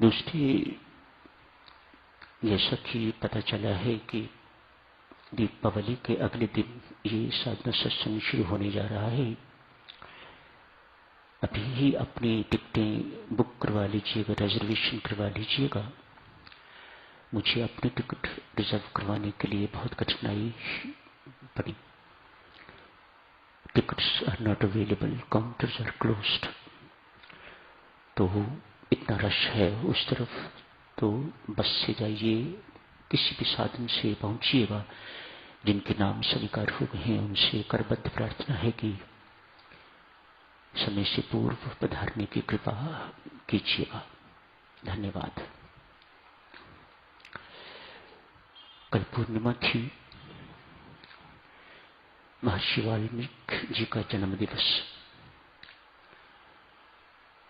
दूसरी, जैसा कि पता चला है कि दीपावली के अगले दिन ये साधना सत्संग शुरू होने जा रहा है। अभी ही अपनी टिकटें बुक करवा लीजिएगा, रिजर्वेशन करवा लीजिएगा। मुझे अपनी टिकट रिजर्व करवाने के लिए बहुत कठिनाई पड़ी। Tickets are not available, counters are closed. तो इतना रश है उस तरफ, तो बस से जाइए, किसी भी साधन से पहुंचिएगा। जिनके नाम स्वीकार हो गए हैं उनसे करबद्ध प्रार्थना है कि समय से पूर्व पधारने की कृपा कीजिएगा। धन्यवाद। कल पूर्णिमा थी, महर्षि वाल्मीकि जी का जन्म दिवस।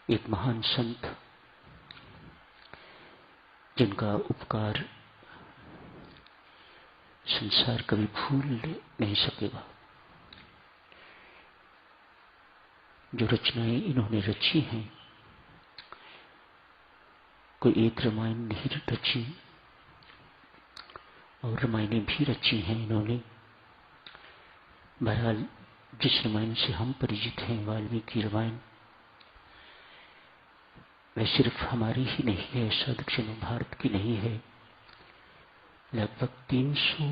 एक महान संत जिनका उपकार संसार कभी भूल नहीं सकेगा। जो रचनाएं इन्होंने रची हैं, कोई एक रामायण नहीं रची, और रामायणें भी रची हैं इन्होंने। बहरहाल जिस रामायण से हम परिचित हैं, वाल्मीकि रामायण, वह सिर्फ हमारी ही नहीं है, ऐसा दक्षिण भारत की नहीं है। लगभग 300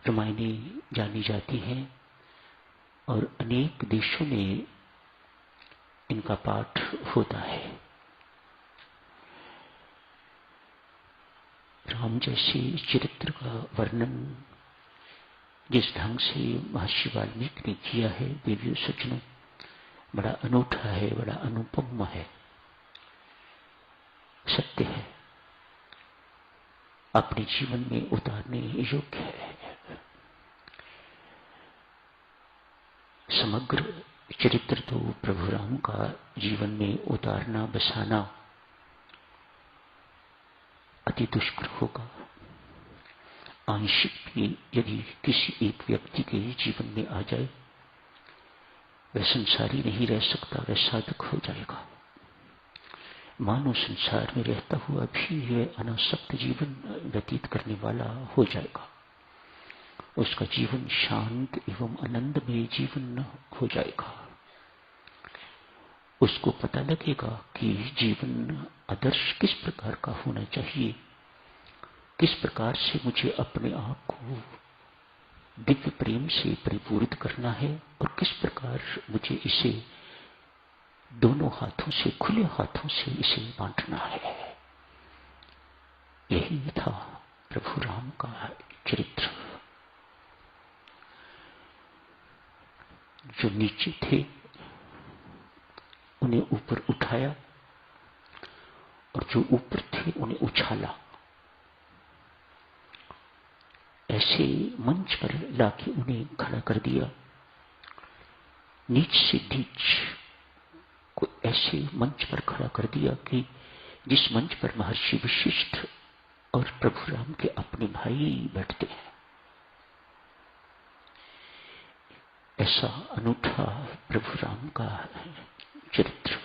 रामायणें जानी जाती हैं और अनेक देशों में इनका पाठ होता है। राम जैसे चरित्र का वर्णन जिस ढंग से महर्षि वाल्मीकि ने किया है, देवियों सज्जनों, बड़ा अनूठा है, बड़ा अनुपम है, सत्य है, अपने जीवन में उतारने योग्य है। समग्र चरित्र तो प्रभु राम का जीवन में उतारना बसाना अति दुष्कर होगा। आंशिक भी यदि किसी एक व्यक्ति के जीवन में आ जाए, वह संसारी नहीं रह सकता, वह साधक हो जाएगा। मानव संसार में रहता हुआ भी वह अनासक्त जीवन व्यतीत करने वाला हो जाएगा। उसका जीवन शांत एवं आनंदमय जीवन हो जाएगा। उसको पता लगेगा कि जीवन आदर्श किस प्रकार का होना चाहिए, किस प्रकार से मुझे अपने आप को दिव्य प्रेम से परिपूरित करना है और किस प्रकार मुझे इसे दोनों हाथों से, खुले हाथों से इसे बांटना है। यही था प्रभु राम का चरित्र। जो नीचे थे उन्हें ऊपर उठाया और जो ऊपर थे उन्हें उछाला। ऐसे मंच पर लाके उन्हें खड़ा कर दिया। नीच से नीच को ऐसे मंच पर खड़ा कर दिया कि जिस मंच पर महर्षि वशिष्ठ और प्रभु राम के अपने भाई बैठते हैं। ऐसा अनूठा प्रभु राम का चरित्र।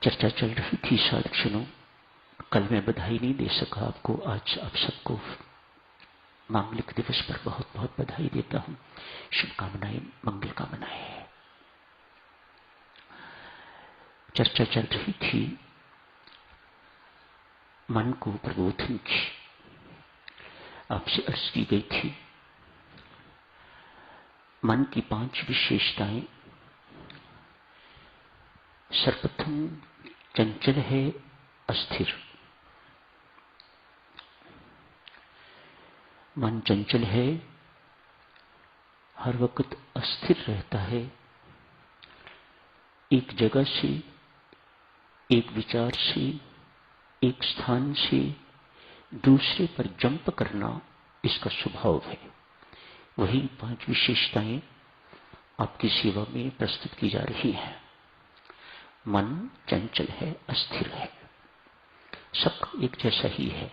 चर्चा चल रही थी साधुजनों, कल मैं बधाई नहीं दे सका आपको, आज आप सबको मांगलिक दिवस पर बहुत बहुत बधाई देता हूं। शुभकामनाएं, मंगल कामनाएं। चर्चा चल रही थी मन को प्रबोधन की। आपसे अर्ज की गई थी मन की 5 विशेषताएं। सर्वप्रथम चंचल है, अस्थिर। मन चंचल है, हर वक्त अस्थिर रहता है। एक जगह से, एक विचार से, एक स्थान से दूसरे पर जंप करना इसका स्वभाव है। वही 5 विशेषताएं आपकी सेवा में प्रस्तुत की जा रही हैं। मन चंचल है, अस्थिर है, सबका एक जैसा ही है।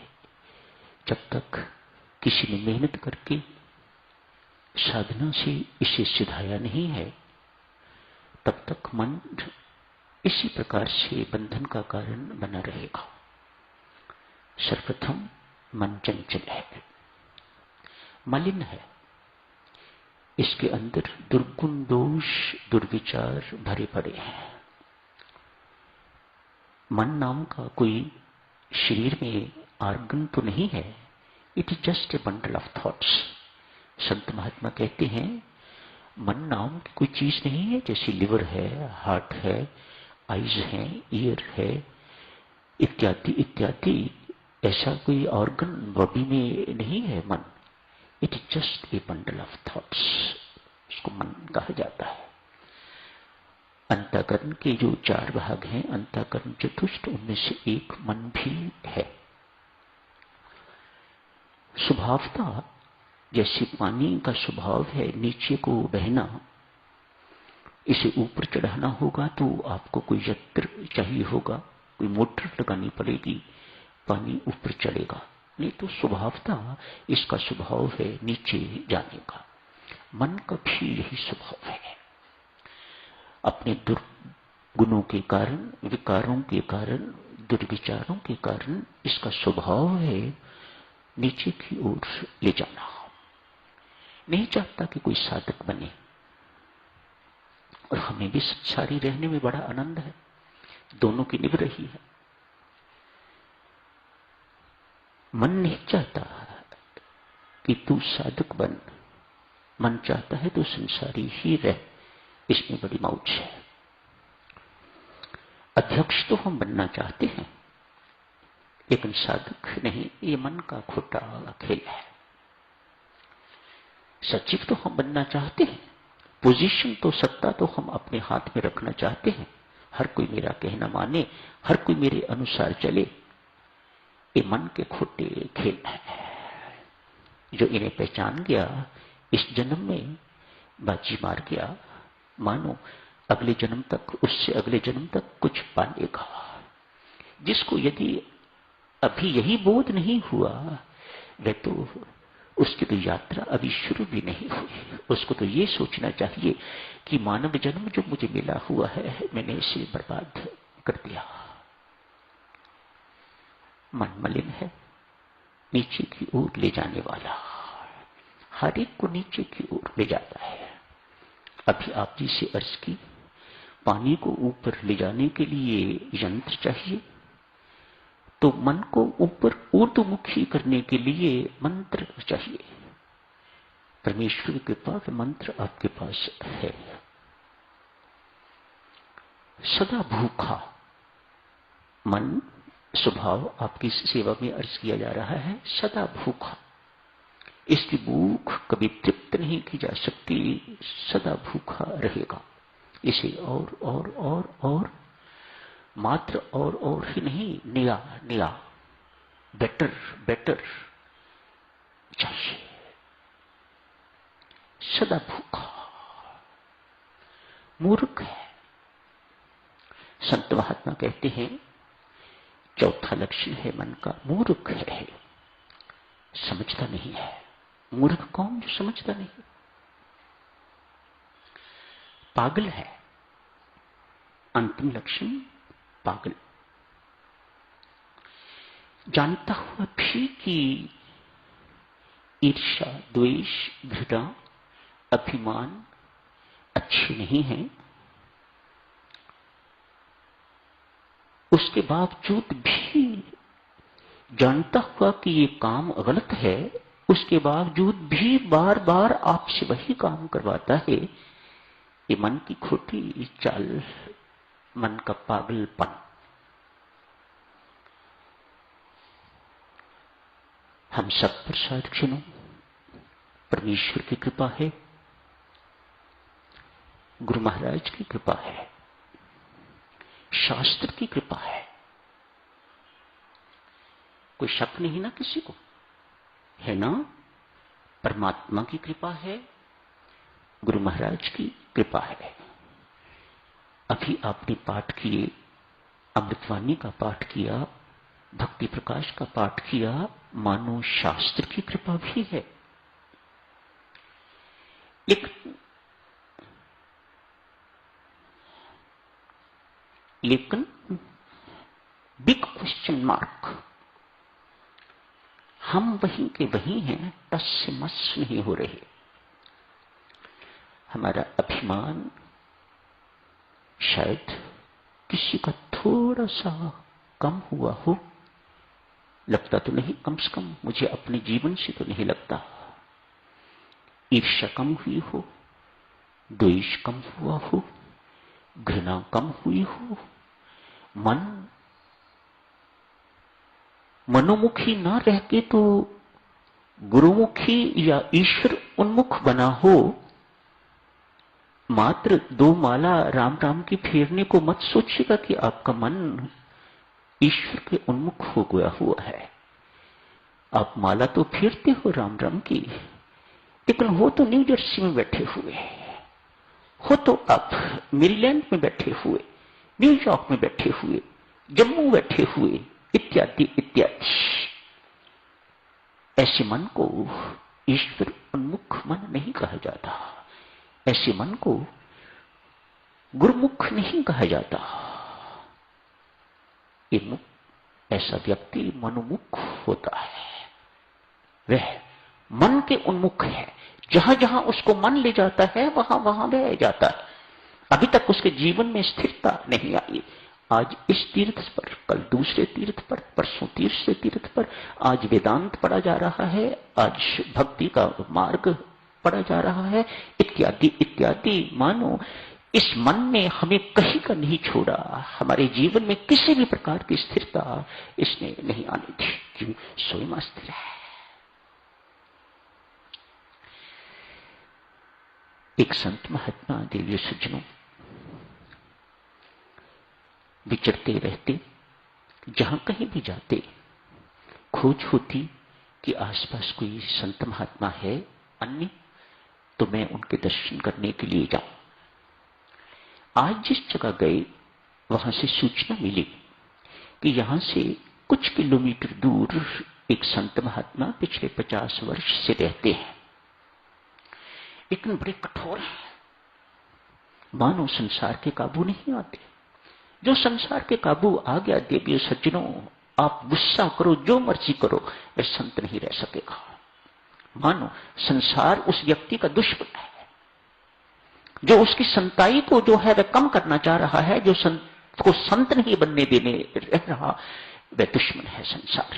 जब तक किसी ने मेहनत करके साधना से इसे सिधाया नहीं है, तब तक मन इसी प्रकार से बंधन का कारण बना रहेगा। सर्वप्रथम मन चंचल है, मलिन है, इसके अंदर दुर्गुण दोष दुर्विचार भरे पड़े हैं। मन नाम का कोई शरीर में आर्गन तो नहीं है, it is just a bundle of thoughts. संत महात्मा कहते हैं मन नाम की कोई चीज नहीं है, जैसे लिवर है, हार्ट है, आईज है, ईयर है, इत्यादि इत्यादि, ऐसा कोई ऑर्गन बॉडी में नहीं है मन। It is just a bundle of thoughts, इसको मन कहा जाता है। अंतःकरण के जो 4 भाग हैं, अंतःकरण चतुष्ट, उनमें से एक मन भी है। स्वभावतः जैसे पानी का स्वभाव है नीचे को बहना, इसे ऊपर चढ़ाना होगा तो आपको कोई यंत्र चाहिए होगा, कोई मोटर लगानी पड़ेगी, पानी ऊपर चढ़ेगा। नहीं तो स्वभावतः इसका स्वभाव है नीचे जाने का। मन का भी यही स्वभाव है। अपने दुर्गुणों के कारण, विकारों के कारण, दुर्विचारों के कारण इसका स्वभाव है नीचे की ओर ले जाना। नहीं चाहता कि कोई साधक बने, और हमें भी संसारी रहने में बड़ा आनंद है, दोनों की निभ रही है। मन नहीं चाहता कि तू साधक बन, मन चाहता है तू संसारी ही रह, इसमें बड़ी मौज है। अध्यक्ष तो हम बनना चाहते हैं, लेकिन साधक नहीं, ये मन का खोटा खेल है। सचिव तो हम बनना चाहते हैं, पोजीशन तो, सत्ता तो हम अपने हाथ में रखना चाहते हैं, हर कोई मेरा कहना माने, हर कोई मेरे अनुसार चले। ये मन के खोटे खेल है। जो इन्हें पहचान गया, इस जन्म में बाजी मार गया, मानो अगले जन्म तक, उससे अगले जन्म तक कुछ पालेगा। जिसको यदि अभी यही बोध नहीं हुआ, वह तो, उसकी तो यात्रा अभी शुरू भी नहीं हुई। उसको तो ये सोचना चाहिए कि मानव जन्म जो मुझे मिला हुआ है, मैंने इसे बर्बाद कर दिया। मन मलिन है, नीचे की ओर ले जाने वाला, हर एक को नीचे की ओर ले जाता है। अभी आप जी से अर्ज की, पानी को ऊपर ले जाने के लिए यंत्र चाहिए, तो मन को ऊपर ऊर्ध्वमुखी करने के लिए मंत्र चाहिए। परमेश्वर की कृपा का मंत्र आपके पास है। सदा भूखा मन स्वभाव आपकी सेवा में अर्ज किया जा रहा है, सदा भूखा। इसकी भूख कभी तृप्त नहीं की जा सकती, सदा भूखा रहेगा। इसे और मात्र और ही नहीं, नया नया, बेटर बेटर चाहिए। सदा भूखा मूर्ख है। संत महात्मा कहते हैं चौथा लक्षण है मन का, मूर्ख है, समझता नहीं है। मूर्ख कौन? जो समझता नहीं। पागल है, अंतिम लक्षण पागल। जानता हुआ भी कि ईर्ष्या, द्वेष, घृणा, अभिमान अच्छे नहीं है, उसके बावजूद भी जानता हुआ कि ये काम गलत है, उसके बावजूद भी बार बार आपसे वही काम करवाता है। ये मन की खोटी चाल, मन का पागलपन। हम सब पर साक्षियों परमेश्वर की कृपा है, गुरु महाराज की कृपा है, शास्त्र की कृपा है। कोई शक नहीं ना किसी को, है ना? परमात्मा की कृपा है, गुरु महाराज की कृपा है। अभी आपने पाठ किए, अमृतवाणी का पाठ किया, भक्ति प्रकाश का पाठ किया, मानो शास्त्र की कृपा भी है। लेकिन बिग क्वेश्चन मार्क, हम वहीं के वहीं हैं, टस से मस नहीं हो रहे। हमारा अभिमान शायद किसी का थोड़ा सा कम हुआ हो, लगता तो नहीं, कम से कम मुझे अपने जीवन से तो नहीं लगता। ईर्ष्या कम हुई हो, द्वेष कम हुआ हो, घृणा कम हुई हो, मन मनोमुखी ना रह के तो गुरुमुखी या ईश्वर उन्मुख बना हो। मात्र 2 माला राम राम की फेरने को मत सोचिएगा कि आपका मन ईश्वर के उन्मुख हो गया हुआ है। आप माला तो फेरते हो राम राम की, लेकिन हो तो न्यू जर्सी में बैठे हुए, हो तो आप मेरीलैंड में बैठे हुए, न्यूयॉर्क में बैठे हुए, जम्मू बैठे हुए, इत्यादि इत्यादि। ऐसे मन को ईश्वर उन्मुख मन नहीं कहा जाता, ऐसे मन को गुरुमुख नहीं कहा जाता। ऐसा व्यक्ति मनोमुख होता है, वह मन के उन्मुख है। जहां जहां उसको मन ले जाता है वहां वहां वह जाता है। अभी तक उसके जीवन में स्थिरता नहीं आई। आज इस तीर्थ पर, कल दूसरे तीर्थ पर, परसों तीसरे तीर्थ पर, आज वेदांत पढ़ा जा रहा है, आज भक्ति का मार्ग पढ़ा जा रहा है, इत्यादि इत्यादि। मानो इस मन ने हमें कहीं का नहीं छोड़ा, हमारे जीवन में किसी भी प्रकार की स्थिरता इसने नहीं आनी थी। क्यों? स्वयं स्थिर है। एक संत महात्मा देवी सज्जनों विचरते रहते, जहां कहीं भी जाते खोज होती कि आसपास कोई संत महात्मा है अन्य, तो मैं उनके दर्शन करने के लिए जाऊं। आज जिस जगह गए वहां से सूचना मिली कि यहां से कुछ किलोमीटर दूर एक संत महात्मा पिछले 50 वर्ष से रहते हैं, लेकिन बड़े कठोर हैं, मानो संसार के काबू नहीं आते। जो संसार के काबू आ गया, देवियों सज्जनों, आप गुस्सा करो, जो मर्जी करो, वह संत नहीं रह सकेगा। मानो संसार उस व्यक्ति का दुश्मन है, जो उसकी संताई को जो है वह कम करना चाह रहा है, जो संत को संत नहीं बनने देने रह रहा, वह दुश्मन है संसार,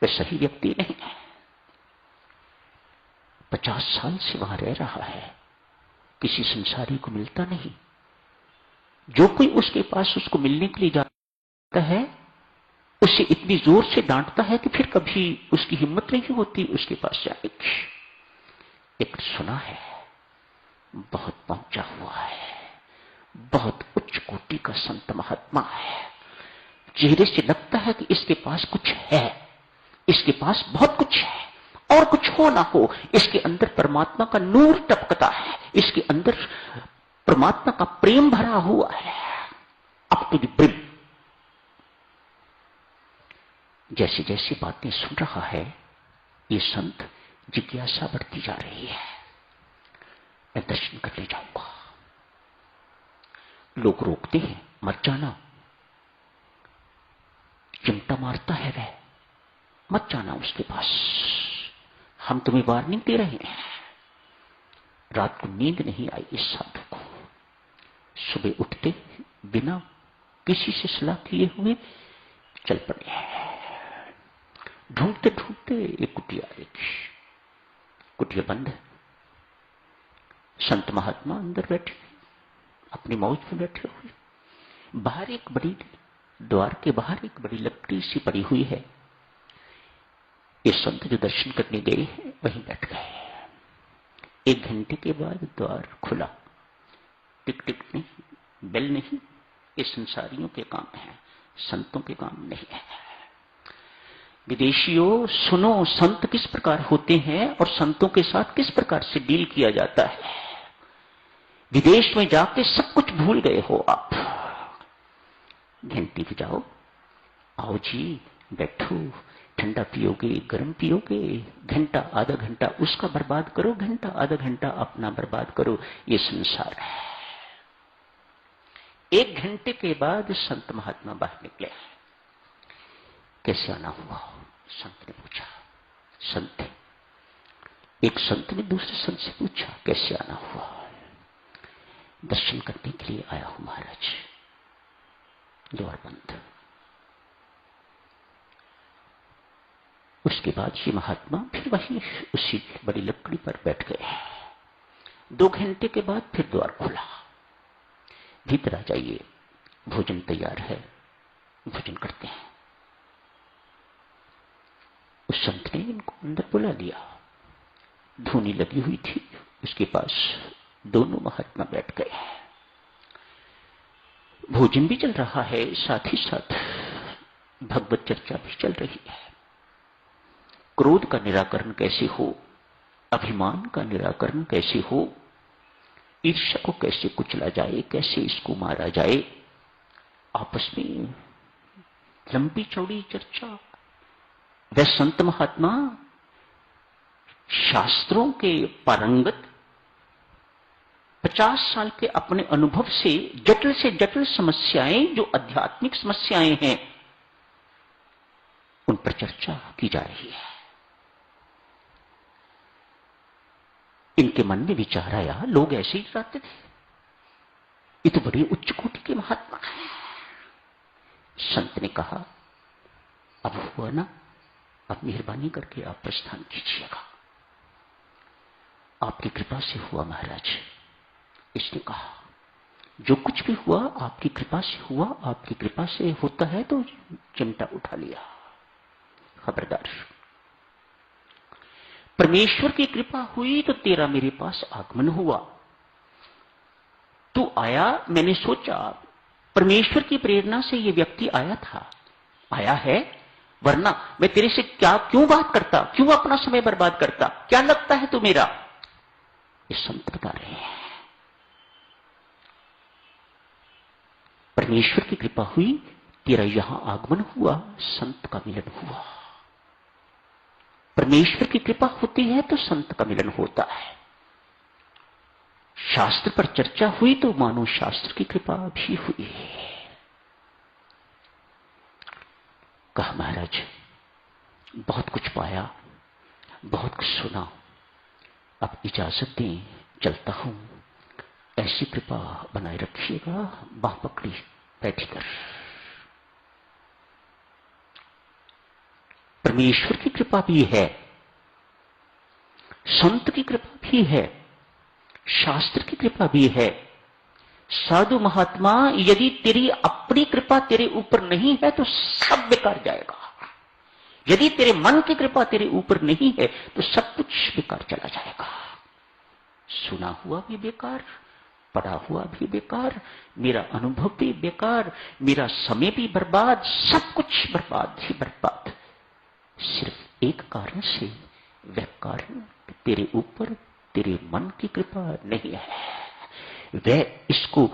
वह सही व्यक्ति नहीं है। 50 साल से वहां रह रहा है, किसी संसारी को मिलता नहीं। जो कोई उसके पास उसको मिलने के लिए जाता है, उसे इतनी जोर से डांटता है कि फिर कभी उसकी हिम्मत नहीं होती उसके पास जाने की। एक सुना है, बहुत पहुंचा हुआ है, बहुत उच्च कोटि का संत महात्मा है, चेहरे से लगता है कि इसके पास कुछ है, इसके पास बहुत कुछ है, और कुछ हो ना हो, इसके अंदर परमात्मा का नूर टपकता है, इसके अंदर परमात्मा का प्रेम भरा हुआ है, अप टू द ब्रिम। जैसे जैसे बातें सुन रहा है, ये संत जिज्ञासा बढ़ती जा रही है, मैं दर्शन करने जाऊंगा। लोग रोकते हैं, मत जाना, चिमटा मारता है वह, मत जाना उसके पास, हम तुम्हें वार्निंग दे रहे हैं। रात को नींद नहीं आई इस साधु को। सुबह उठते बिना किसी से सलाह किए हुए चल पड़े। ढूंढते ढूंढते एक कुटिया देखी, कुटिया बंद है, संत महात्मा अंदर बैठे, अपनी मौज में बैठे हुए। बाहर एक बड़ी, द्वार के बाहर एक बड़ी लकड़ी सी पड़ी हुई है। ये संत जो दर्शन करने गए हैं वहीं बैठ गए। 1 घंटे के बाद द्वार खुला, टिक टिक नहीं, बेल नहीं। ये संसारियों के काम है, संतों के काम नहीं है। विदेशियों सुनो, संत किस प्रकार होते हैं और संतों के साथ किस प्रकार से डील किया जाता है। विदेश में जाके सब कुछ भूल गए हो आप। घंटी बजाओ, आओ जी बैठो, ठंडा पियोगे, गर्म पियोगे, घंटा आधा घंटा उसका बर्बाद करो, घंटा आधा घंटा अपना बर्बाद करो। ये संसार है। 1 घंटे के बाद संत महात्मा बाहर निकले। कैसे आना हुआ? संत ने पूछा। एक संत ने दूसरे संत से पूछा, कैसे आना हुआ? दर्शन करने के लिए आया हूं महाराज। द्वार बंद। उसके बाद ये महात्मा फिर वहीं उसी बड़ी लकड़ी पर बैठ गए। 2 घंटे के बाद फिर द्वार खुला। भीतर आ जाइए, भोजन तैयार है, भोजन करते हैं। उस संत ने इनको अंदर बुला लिया। धूनी लगी हुई थी उसके पास। दोनों महात्मा बैठ गए। भोजन भी चल रहा है, साथ ही साथ भगवत चर्चा भी चल रही है। क्रोध का निराकरण कैसे हो, अभिमान का निराकरण कैसे हो, ईर्ष्या को कैसे कुचला जाए, कैसे इसको मारा जाए, आपस में लंबी चौड़ी चर्चा। वह संत महात्मा शास्त्रों के पारंगत, 50 साल के अपने अनुभव से जटिल समस्याएं, जो आध्यात्मिक समस्याएं हैं, उन पर चर्चा की जा रही है। इनके मन में विचार आया, लोग ऐसे ही रहते थे, ये तो बड़ी उच्च कोटि के महात्मा है। संत ने कहा, अब हुआ ना, अब मेहरबानी करके आप प्रस्थान कीजिएगा। आपकी कृपा से हुआ महाराज। इसने कहा, जो कुछ भी हुआ आपकी कृपा से हुआ। आपकी कृपा से होता है तो चिमटा उठा लिया। खबरदार, परमेश्वर की कृपा हुई तो तेरा मेरे पास आगमन हुआ। तू आया, मैंने सोचा परमेश्वर की प्रेरणा से यह व्यक्ति आया था, आया है, वरना मैं तेरे से क्यों बात करता, क्यों अपना समय बर्बाद करता, क्या लगता है तू मेरा? ये संत बता रहे हैं। परमेश्वर की कृपा हुई, तेरा यहां आगमन हुआ, संत का मिलन हुआ। परमेश्वर की कृपा होती है तो संत का मिलन होता है। शास्त्र पर चर्चा हुई तो मानो शास्त्र की कृपा भी हुई। कहा, महाराज बहुत कुछ पाया, बहुत कुछ सुना, अब इजाजत दें, चलता हूं। ऐसी कृपा बनाए रखिएगा। बाह पकड़ी, बैठकर। परमेश्वर की कृपा भी है, संत की कृपा भी है, शास्त्र की कृपा भी है। साधु महात्मा, यदि तेरी अपनी कृपा तेरे ऊपर नहीं है तो सब बेकार जाएगा। यदि तेरे मन की कृपा तेरे ऊपर नहीं है तो सब कुछ बेकार चला जाएगा। सुना हुआ भी बेकार, पढ़ा हुआ भी बेकार, मेरा अनुभव भी बेकार, मेरा समय भी बर्बाद, सब कुछ बर्बाद ही बर्बाद। सिर्फ एक कारण से, वह कारण तेरे ऊपर तेरे मन की कृपा नहीं है। वह इसको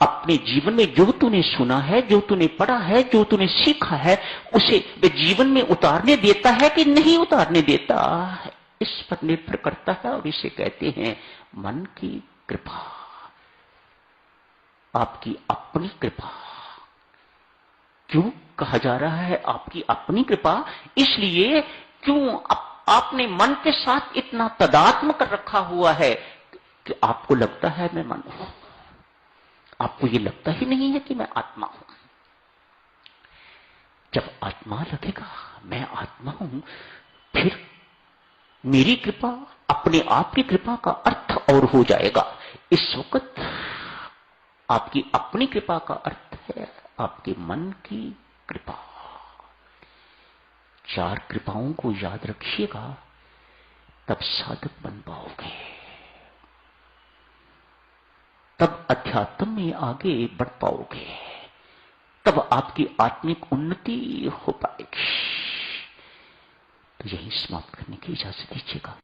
अपने जीवन में जो तूने सुना है, जो तूने पढ़ा है, जो तूने सीखा है, उसे वह जीवन में उतारने देता है कि नहीं उतारने देता, इस पर निर्भर करता है। और इसे कहते हैं मन की कृपा, आपकी अपनी कृपा। क्यों कहा जा रहा है आपकी अपनी कृपा? इसलिए क्यों आपने मन के साथ इतना तदात्म कर रखा हुआ है कि आपको लगता है मैं मन हूं, आपको यह लगता ही नहीं है कि मैं आत्मा हूं। जब आत्मा लगेगा मैं आत्मा हूं, फिर मेरी कृपा अपने आप की कृपा का अर्थ और हो जाएगा। इस वक्त आपकी अपनी कृपा का अर्थ है आपके मन की कृपा। 4 कृपाओं को याद रखिएगा, तब साधक बन पाओगे, तब अध्यात्म में आगे बढ़ पाओगे, तब आपकी आत्मिक उन्नति हो पाएगी। तो यही समाप्त करने की इजाजत दीजिएगा।